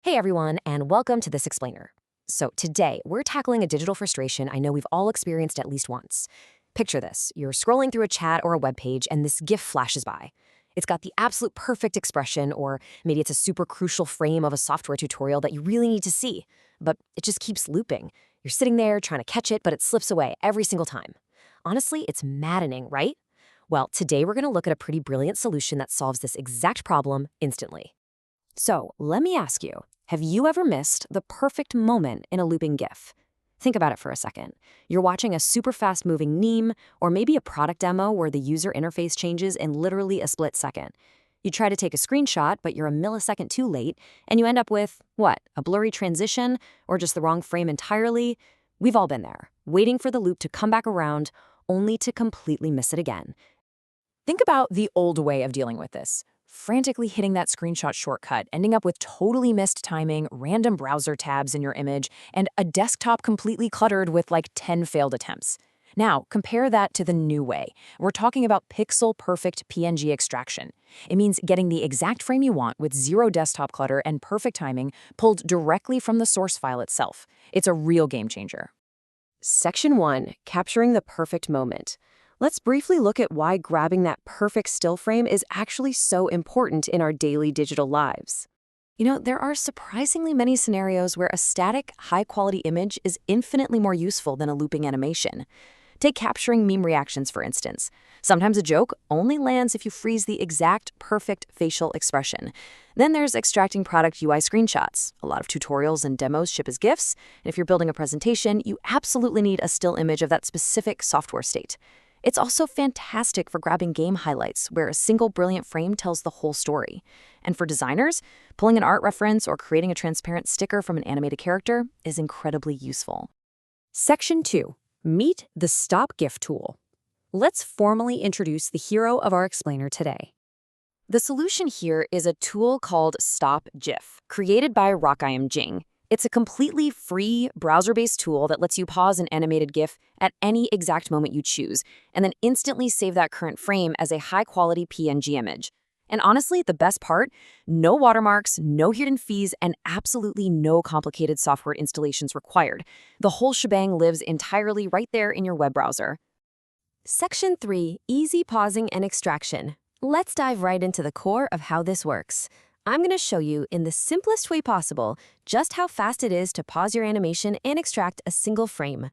Hey everyone, and welcome to This Explainer. So today, we're tackling a digital frustration I know we've all experienced at least once. Picture this, you're scrolling through a chat or a web page and this GIF flashes by. It's got the absolute perfect expression, or maybe it's a super crucial frame of a software tutorial that you really need to see, but it just keeps looping. You're sitting there trying to catch it, but it slips away every single time. Honestly, it's maddening, right? Well, today we're going to look at a pretty brilliant solution that solves this exact problem instantly. So, let me ask you, have you ever missed the perfect moment in a looping GIF? Think about it for a second. You're watching a super fast moving meme, or maybe a product demo where the user interface changes in literally a split second. You try to take a screenshot, but you're a millisecond too late, and you end up with, what, a blurry transition, or just the wrong frame entirely? We've all been there, waiting for the loop to come back around, only to completely miss it again. Think about the old way of dealing with this. Frantically hitting that screenshot shortcut, ending up with totally missed timing, random browser tabs in your image, and a desktop completely cluttered with like 10 failed attempts. Now, compare that to the new way. We're talking about pixel-perfect PNG extraction. It means getting the exact frame you want with zero desktop clutter and perfect timing pulled directly from the source file itself. It's a real game changer. Section 1. Capturing the perfect moment. Let's briefly look at why grabbing that perfect still frame is actually so important in our daily digital lives. There are surprisingly many scenarios where a static, high-quality image is infinitely more useful than a looping animation. Take capturing meme reactions, for instance. Sometimes a joke only lands if you freeze the exact perfect facial expression. Then there's extracting product UI screenshots. A lot of tutorials and demos ship as GIFs, and if you're building a presentation, you absolutely need a still image of that specific software state. It's also fantastic for grabbing game highlights, where a single brilliant frame tells the whole story. And for designers, pulling an art reference or creating a transparent sticker from an animated character is incredibly useful. Section 2. Meet the Stop GIF tool. Let's formally introduce the hero of our explainer today. The solution here is a tool called Stop GIF, created by Rockayam Jing. It's a completely free, browser-based tool that lets you pause an animated GIF at any exact moment you choose, and then instantly save that current frame as a high-quality PNG image. And honestly, the best part, no watermarks, no hidden fees, and absolutely no complicated software installations required. The whole shebang lives entirely right there in your web browser. Section 3. Easy pausing and extraction. Let's dive right into the core of how this works. I'm going to show you in the simplest way possible just how fast it is to pause your animation and extract a single frame.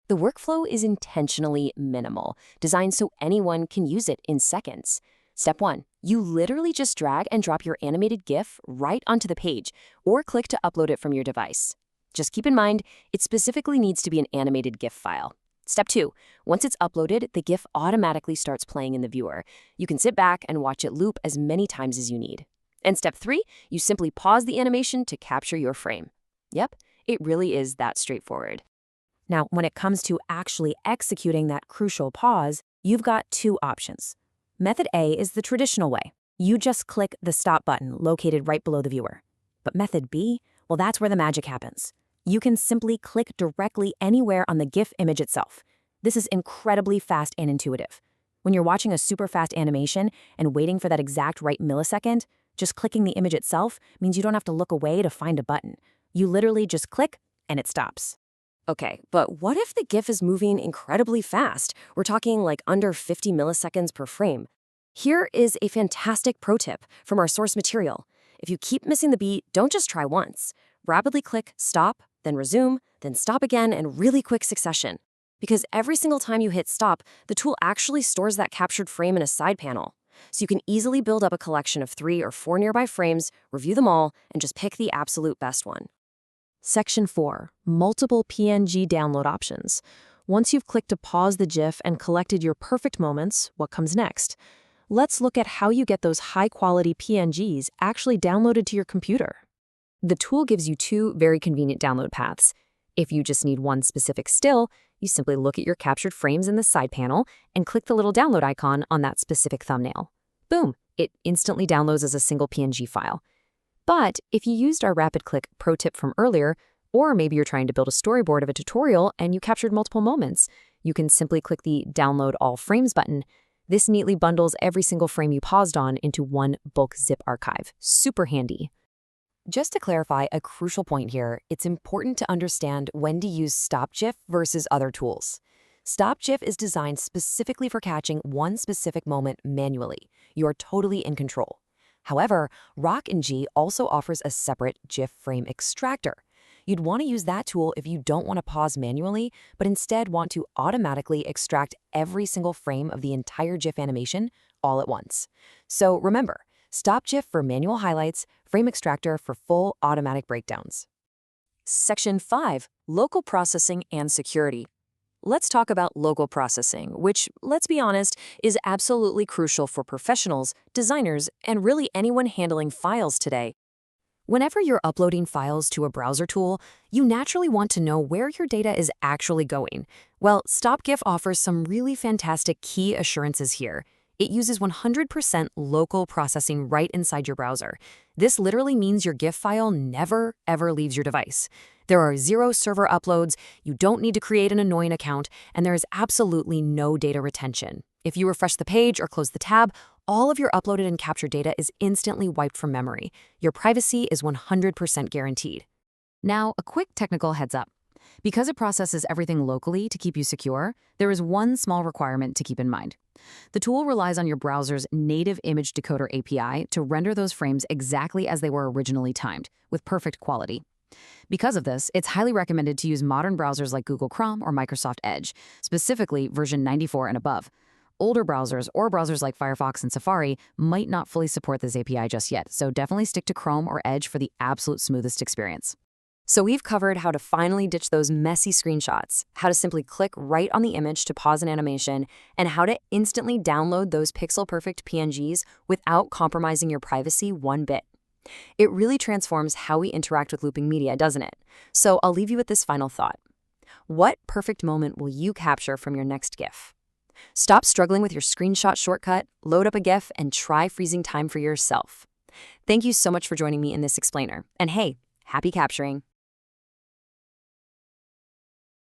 The workflow is intentionally minimal, designed so anyone can use it in seconds. Step 1. You literally just drag and drop your animated GIF right onto the page, or click to upload it from your device. Just keep in mind, it specifically needs to be an animated GIF file. Step 2. Once it's uploaded, the GIF automatically starts playing in the viewer. You can sit back and watch it loop as many times as you need. And step 3, you simply pause the animation to capture your frame. Yep, it really is that straightforward. Now, when it comes to actually executing that crucial pause, you've got two options. Method A is the traditional way. You just click the stop button located right below the viewer. But method B, well, that's where the magic happens. You can simply click directly anywhere on the GIF image itself. This is incredibly fast and intuitive. When you're watching a super fast animation and waiting for that exact right millisecond, just clicking the image itself means you don't have to look away to find a button. You literally just click and it stops. Okay, but what if the GIF is moving incredibly fast? We're talking like under 50 milliseconds per frame. Here is a fantastic pro tip from our source material. If you keep missing the beat, don't just try once. Rapidly click stop, then resume, then stop again in really quick succession. Because every single time you hit stop, the tool actually stores that captured frame in a side panel. So you can easily build up a collection of 3 or 4 nearby frames, review them all, and just pick the absolute best one. Section 4. Multiple PNG download options. Once you've clicked to pause the GIF and collected your perfect moments, what comes next? Let's look at how you get those high-quality PNGs actually downloaded to your computer. The tool gives you 2 very convenient download paths. If you just need one specific still, you simply look at your captured frames in the side panel and click the little download icon on that specific thumbnail. Boom! It instantly downloads as a single PNG file. But if you used our rapid click pro tip from earlier, or maybe you're trying to build a storyboard of a tutorial and you captured multiple moments, you can simply click the Download All Frames button. This neatly bundles every single frame you paused on into one bulk zip archive. Super handy. Just to clarify a crucial point here, it's important to understand when to use Stop GIF versus other tools. Stop GIF is designed specifically for catching one specific moment manually. You are totally in control. However, Rock and G also offers a separate GIF frame extractor. You'd want to use that tool if you don't want to pause manually, but instead want to automatically extract every single frame of the entire GIF animation all at once. So remember, Stop GIF for manual highlights, frame extractor for full automatic breakdowns. Section 5. Local processing and security. Let's talk about local processing, which, let's be honest, is absolutely crucial for professionals, designers, and really anyone handling files today. Whenever you're uploading files to a browser tool, you naturally want to know where your data is actually going. Well, StopGIF offers some really fantastic key assurances here. It uses 100% local processing right inside your browser. This literally means your GIF file never, ever leaves your device. There are 0 server uploads, you don't need to create an annoying account, and there is absolutely no data retention. If you refresh the page or close the tab, all of your uploaded and captured data is instantly wiped from memory. Your privacy is 100% guaranteed. Now, a quick technical heads up. Because it processes everything locally to keep you secure, there is one small requirement to keep in mind. The tool relies on your browser's native image decoder API to render those frames exactly as they were originally timed, with perfect quality. Because of this, it's highly recommended to use modern browsers like Google Chrome or Microsoft Edge, specifically version 94 and above. Older browsers or browsers like Firefox and Safari might not fully support this API just yet, so definitely stick to Chrome or Edge for the absolute smoothest experience. So we've covered how to finally ditch those messy screenshots, how to simply click right on the image to pause an animation, and how to instantly download those pixel-perfect PNGs without compromising your privacy one bit. It really transforms how we interact with looping media, doesn't it? So I'll leave you with this final thought. What perfect moment will you capture from your next GIF? Stop struggling with your screenshot shortcut, load up a GIF, and try freezing time for yourself. Thank you so much for joining me in this explainer. And hey, happy capturing!